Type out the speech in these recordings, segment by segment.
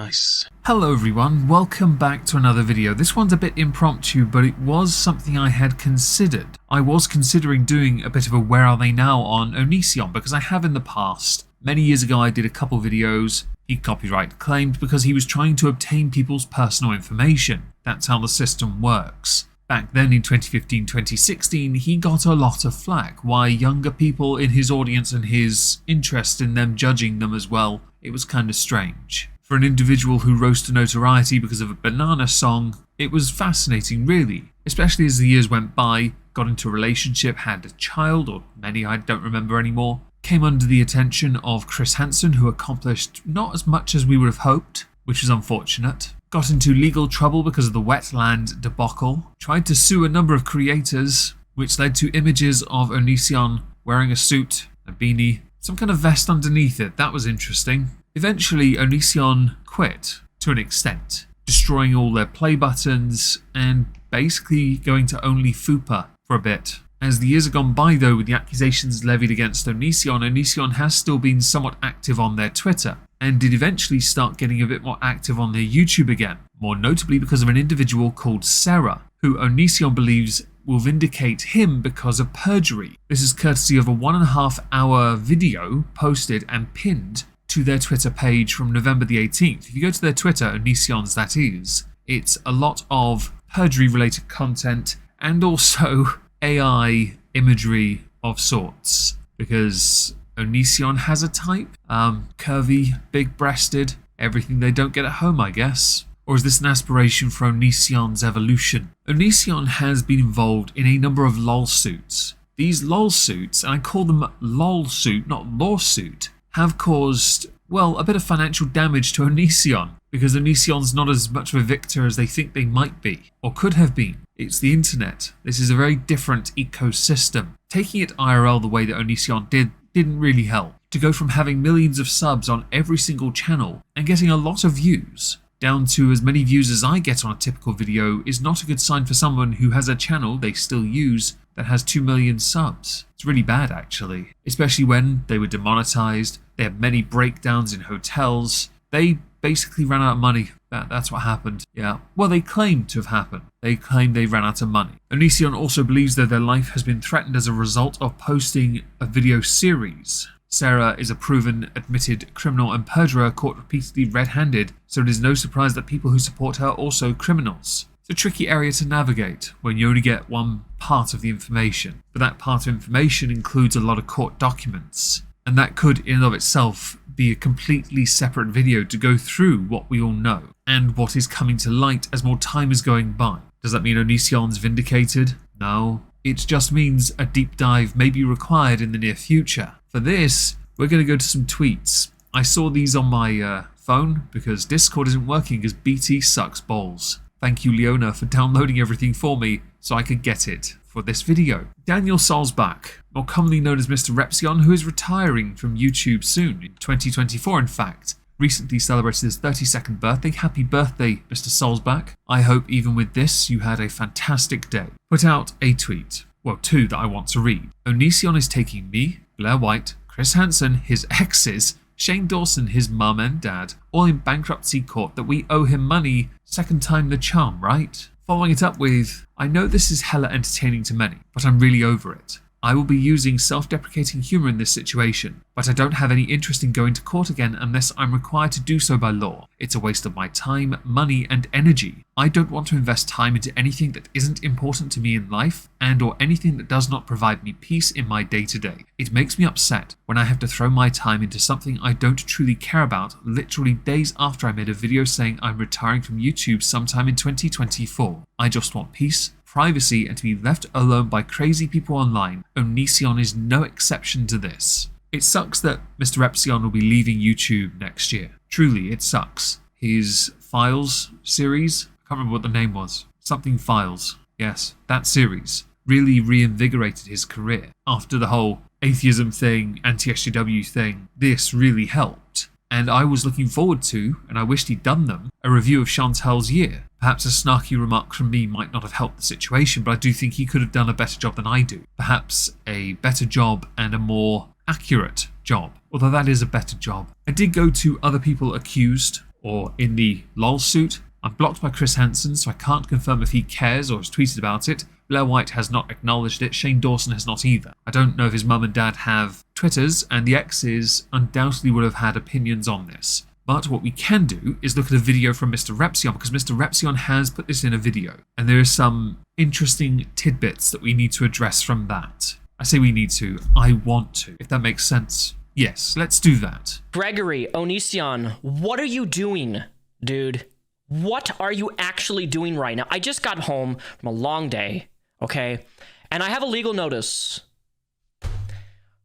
Nice. Hello everyone, welcome back to another video. This one's a bit impromptu, but it was something I had considered. I was considering doing a bit of a Where Are They Now on Onision, because I have in the past. Many years ago I did a couple videos. He copyright claimed because he was trying to obtain people's personal information. That's how the system works. Back then in 2015-2016, he got a lot of flack. Why younger people in his audience and his interest in them judging them as well, it was kind of strange. For an individual who rose to notoriety because of a banana song, it was fascinating really, especially as the years went by, got into a relationship, had a child, or many I don't remember anymore, came under the attention of Chris Hansen, who accomplished not as much as we would have hoped, which was unfortunate, got into legal trouble because of the wetland debacle, tried to sue a number of creators, which led to images of Onision wearing a suit, a beanie, some kind of vest underneath it. That was interesting. Eventually, Onision quit, to an extent, destroying all their play buttons and basically going to only Fupa for a bit. As the years have gone by though, with the accusations levied against Onision has still been somewhat active on their Twitter, and did eventually start getting a bit more active on their YouTube again, more notably because of an individual called Sarah, who Onision believes will vindicate him because of perjury. This is courtesy of a 1.5 hour video posted and pinned to their Twitter page from November the 18th. If you go to their Twitter, Onision's that is, it's a lot of perjury related content and also AI imagery of sorts, because Onision has a type, curvy, big-breasted, everything they don't get at home, I guess. Or is this an aspiration for Onision's evolution? Onision has been involved in a number of lawsuits. These lawsuits, and I call them lawsuit, not lawsuit, have caused, well, a bit of financial damage to Onision, because Onision's not as much of a victor as they think they might be, or could have been. It's the internet. This is a very different ecosystem. Taking it IRL the way that Onision didn't really help. To go from having millions of subs on every single channel and getting a lot of views, down to as many views as I get on a typical video, is not a good sign for someone who has a channel they still use that has 2 million subs. It's really bad actually, especially when they were demonetized, they had many breakdowns in hotels, they basically ran out of money. That's what happened. Yeah. Well, they claim to have happened. They claim they ran out of money. Onision also believes that their life has been threatened as a result of posting a video series. Sarah is a proven, admitted criminal and perjurer caught repeatedly red-handed, so it is no surprise that people who support her are also criminals. It's a tricky area to navigate when you only get one part of the information, but that part of information includes a lot of court documents, and that could in and of itself be a completely separate video to go through what we all know and what is coming to light as more time is going by. Does that mean Onision's vindicated? No. It just means a deep dive may be required in the near future. For this, we're going to go to some tweets. I saw these on my phone because Discord isn't working because BT sucks balls. Thank you, Leona, for downloading everything for me so I could get it for this video. Daniel Salzbach, more commonly known as Mr. Repsion, who is retiring from YouTube soon, in 2024 in fact, recently celebrated his 32nd birthday. Happy birthday, Mr. Salzbach. I hope even with this you had a fantastic day. Put out a tweet, well, two that I want to read. Onision is taking me, Blair White, Chris Hansen, his exes, Shane Dawson, his mum and dad, all in bankruptcy court that we owe him money. Second time the charm, right? Following it up with, I know this is hella entertaining to many, but I'm really over it. I will be using self-deprecating humour in this situation, but I don't have any interest in going to court again unless I'm required to do so by law. It's a waste of my time, money and energy. I don't want to invest time into anything that isn't important to me in life and or anything that does not provide me peace in my day-to-day. It makes me upset when I have to throw my time into something I don't truly care about literally days after I made a video saying I'm retiring from YouTube sometime in 2024. I just want peace, privacy and to be left alone by crazy people online. Onision is no exception to this. It sucks that Mr. Repsion will be leaving YouTube next year. Truly, it sucks. His Files series, I can't remember what the name was. Something Files. Yes, that series really reinvigorated his career. After the whole atheism thing, anti-SJW thing, this really helped. And I was looking forward to, and I wished he'd done them, a review of Chantal's year. Perhaps a snarky remark from me might not have helped the situation, but I do think he could have done a better job than I do. Perhaps a better job and a more accurate job, although that is a better job. I did go to other people accused or in the lawsuit. I'm blocked by Chris Hansen, so I can't confirm if he cares or has tweeted about it. Blair White has not acknowledged it. Shane Dawson has not either. I don't know if his mum and dad have Twitters, and the exes undoubtedly would have had opinions on this. But what we can do is look at a video from Mr. Repsion, because Mr. Repsion has put this in a video, and there are some interesting tidbits that we need to address from that. I say we need to, I want to, if that makes sense. Yes, let's do that. Gregory Onision, what are you doing, dude? What are you actually doing right now? I just got home from a long day, okay? And I have a legal notice.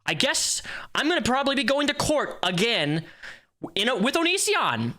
I guess I'm going to probably be going to court again with Onision.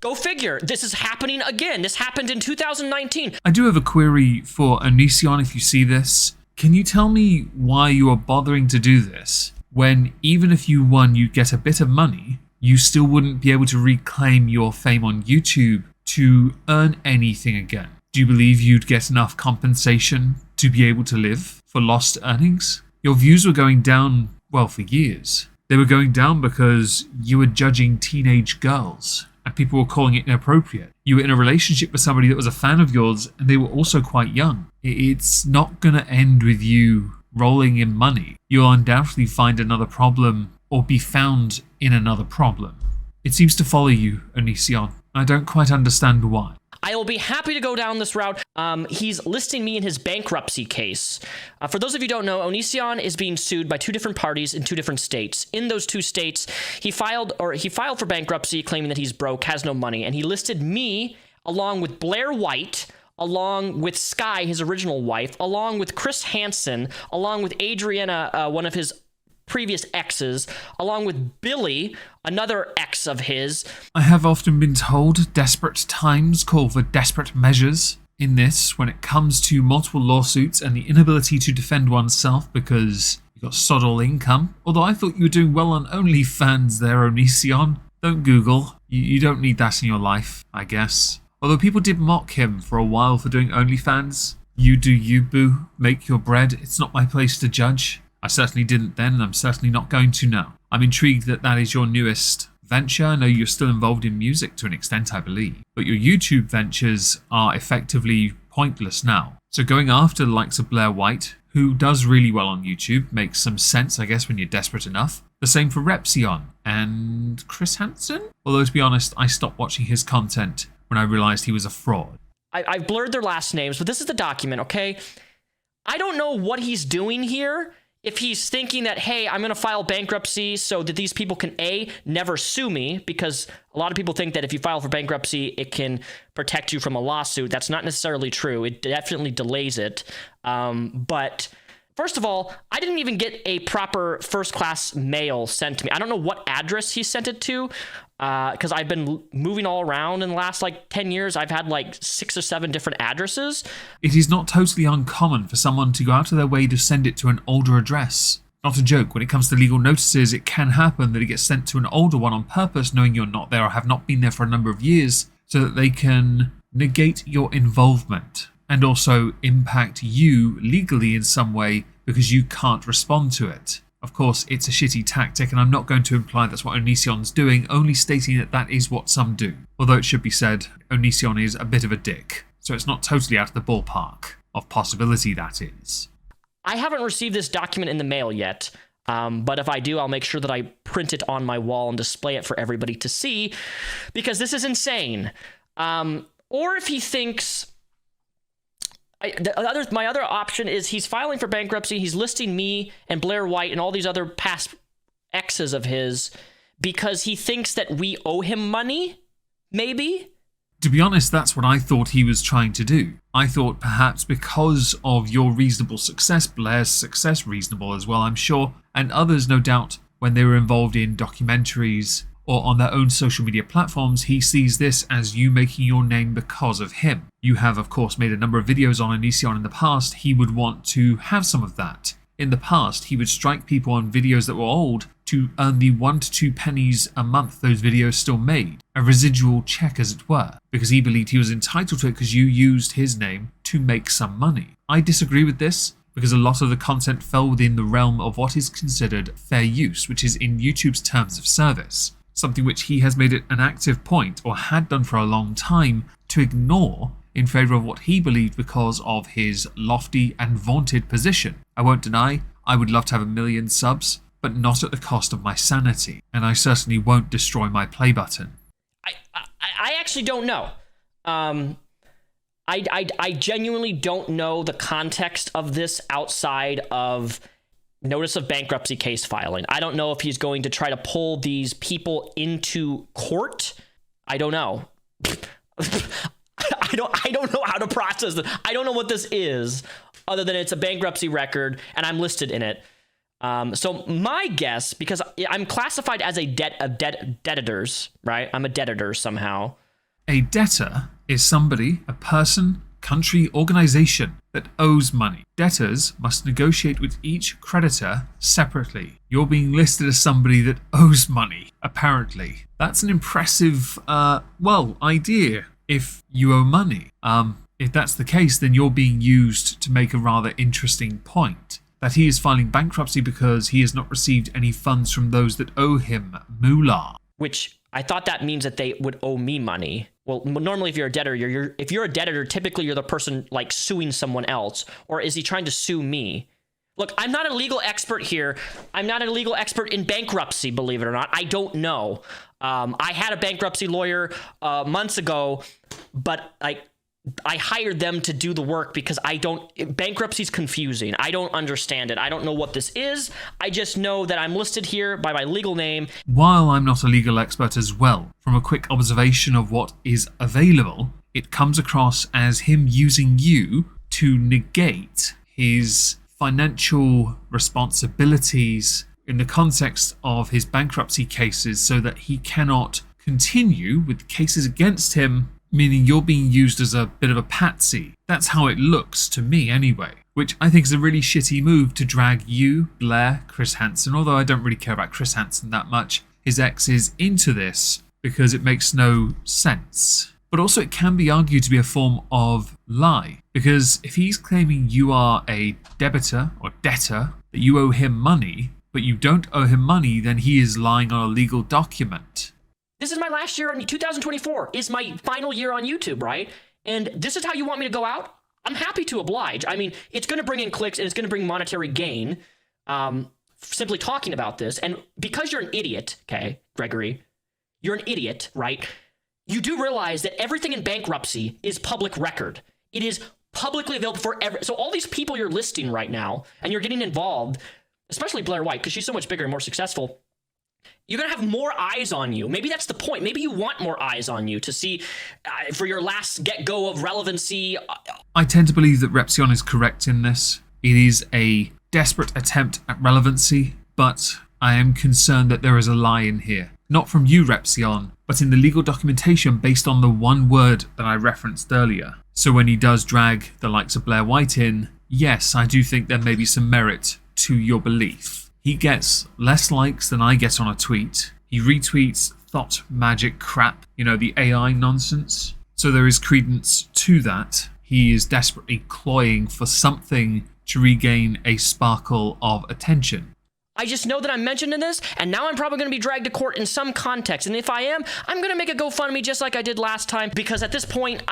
Go figure. This is happening again. This happened in 2019. I do have a query for Onision if you see this. Can you tell me why you are bothering to do this when even if you won you'd get a bit of money, you still wouldn't be able to reclaim your fame on YouTube to earn anything again? Do you believe you'd get enough compensation to be able to live for lost earnings? Your views were going down, well, for years. They were going down because you were judging teenage girls and people were calling it inappropriate. You were in a relationship with somebody that was a fan of yours and they were also quite young. It's not going to end with you rolling in money. You'll undoubtedly find another problem or be found in another problem. It seems to follow you, Onision. I don't quite understand why. I will be happy to go down this route. He's listing me in his bankruptcy case. For those of you who don't know, Onision is being sued by two different parties in two different states. In those two states, he filed for bankruptcy, claiming that he's broke, has no money, and he listed me along with Blair White, along with Sky, his original wife, along with Chris Hansen, along with Adriana, one of his previous exes, along with Billy, another ex of his. I have often been told desperate times call for desperate measures. In this, when it comes to multiple lawsuits and the inability to defend oneself because you got sod all income, although I thought you were doing well on OnlyFans there, Onision. Don't Google. You don't need that in your life, I guess. Although people did mock him for a while for doing OnlyFans. You do you, boo. Make your bread. It's not my place to judge. I certainly didn't then, and I'm certainly not going to now. I'm intrigued that that is your newest venture. I know you're still involved in music to an extent, I believe, but your YouTube ventures are effectively pointless now. So going after the likes of Blair White, who does really well on YouTube, makes some sense, I guess, when you're desperate enough. The same for Repsion and Chris Hansen. Although, to be honest, I stopped watching his content when I realized he was a fraud. I've blurred their last names, but this is the document, okay? I don't know what he's doing here. If he's thinking that, hey, I'm going to file bankruptcy so that these people can, A, never sue me, because a lot of people think that if you file for bankruptcy, it can protect you from a lawsuit. That's not necessarily true. It definitely delays it. But first of all, I didn't even get a proper first-class mail sent to me. I don't know what address he sent it to, because I've been moving all around in the last 10 years. I've had 6 or 7 different addresses. It is not totally uncommon for someone to go out of their way to send it to an older address. Not a joke, when it comes to legal notices, it can happen that it gets sent to an older one on purpose, knowing you're not there or have not been there for a number of years, so that they can negate your involvement and also impact you legally in some way because you can't respond to it. Of course, it's a shitty tactic, and I'm not going to imply that's what Onision's doing, only stating that that is what some do. Although it should be said, Onision is a bit of a dick, so it's not totally out of the ballpark of possibility, that is. I haven't received this document in the mail yet, but if I do, I'll make sure that I print it on my wall and display it for everybody to see, because this is insane. Or if he thinks... my other option is he's filing for bankruptcy. He's listing me and Blair White and all these other past exes of his because he thinks that we owe him money, maybe? To be honest, that's what I thought he was trying to do. I thought perhaps because of your reasonable success, Blair's success reasonable as well, I'm sure, and others, no doubt, when they were involved in documentaries or on their own social media platforms, he sees this as you making your name because of him. You have, of course, made a number of videos on Onision in the past. He would want to have some of that. In the past, he would strike people on videos that were old to earn the 1 to 2 pennies a month those videos still made. A residual check, as it were, because he believed he was entitled to it because you used his name to make some money. I disagree with this, because a lot of the content fell within the realm of what is considered fair use, which is in YouTube's terms of service. something which he has made it an active point, or had done for a long time, to ignore in favour of what he believed because of his lofty and vaunted position. I won't deny, I would love to have 1 million subs, but not at the cost of my sanity, and I certainly won't destroy my play button. I actually don't know. I genuinely don't know the context of this outside of notice of bankruptcy case filing. I don't know if he's going to try to pull these people into court. I don't know. I don't know how to process this. I don't know what this is, other than it's a bankruptcy record and I'm listed in it. So my guess, because I'm classified as a debtors, right? I'm a debtor somehow. A debtor is somebody, a person, country, organization that owes money. Debtors must negotiate with each creditor separately. You're being listed as somebody that owes money, apparently. That's an impressive, idea if you owe money. If that's the case, then you're being used to make a rather interesting point. That he is filing bankruptcy because he has not received any funds from those that owe him moolah. Which I thought that means that they would owe me money. Well, normally if you're a debtor, if you're a debtor, typically you're the person like suing someone else. Or is he trying to sue me? Look, I'm not a legal expert here. I'm not a legal expert in bankruptcy, believe it or not. I don't know. I had a bankruptcy lawyer months ago, but I hired them to do the work because bankruptcy's confusing. I don't understand it. I don't know what this is. I just know that I'm listed here by my legal name. While I'm not a legal expert as well, from a quick observation of what is available, it comes across as him using you to negate his financial responsibilities in the context of his bankruptcy cases so that he cannot continue with cases against him, meaning you're being used as a bit of a patsy. That's how it looks to me anyway, which I think is a really shitty move to drag you, Blair, Chris Hansen, although I don't really care about Chris Hansen that much, his exes, into this because it makes no sense. But also it can be argued to be a form of lie, because if he's claiming you are a debitor or debtor, that you owe him money, but you don't owe him money, then he is lying on a legal document. This is my last year, 2024 is my final year on YouTube, right? And this is how you want me to go out? I'm happy to oblige. I mean, it's going to bring in clicks and it's going to bring monetary gain, simply talking about this. And because you're an idiot, okay, Gregory, you're an idiot, right? You do realize that everything in bankruptcy is public record. It is publicly available for so all these people you're listing right now, and you're getting involved, especially Blair White, because she's so much bigger and more successful, you're going to have more eyes on you. Maybe that's the point. Maybe you want more eyes on you to see for your last get-go of relevancy. I tend to believe that Repsion is correct in this. It is a desperate attempt at relevancy, but I am concerned that there is a lie in here. Not from you, Repsion, but in the legal documentation based on the one word that I referenced earlier. So when he does drag the likes of Blair White in, yes, I do think there may be some merit to your belief. He gets less likes than I get on a tweet. He retweets thought magic crap, the AI nonsense. So there is credence to that. He is desperately cloying for something to regain a sparkle of attention. I just know that I'm mentioned in this, and now I'm probably going to be dragged to court in some context. And if I am, I'm going to make a GoFundMe just like I did last time, because at this point,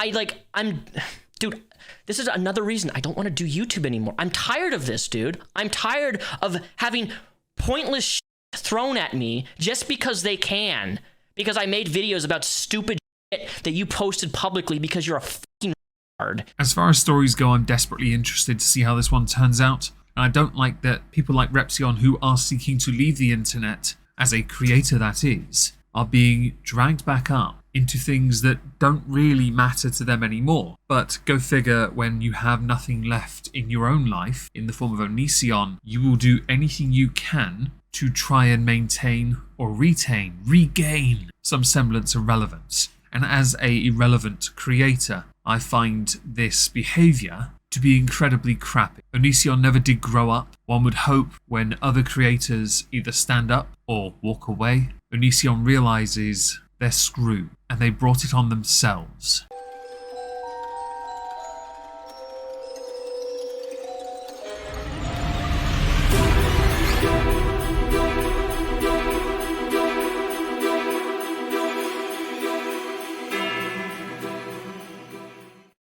dude, this is another reason I don't want to do YouTube anymore. I'm tired of this, dude. I'm tired of having pointless shit thrown at me just because they can. Because I made videos about stupid shit that you posted publicly because you're a fucking retard. As far as stories go, I'm desperately interested to see how this one turns out. And I don't like that people like Repsion, who are seeking to leave the internet, as a creator that is, are being dragged back up into things that don't really matter to them anymore. But go figure, when you have nothing left in your own life, in the form of Onision, you will do anything you can to try and maintain or regain some semblance of relevance. And as a irrelevant creator, I find this behaviour to be incredibly crappy. Onision never did grow up. One would hope when other creators either stand up or walk away, Onision realizes they're screwed and they brought it on themselves.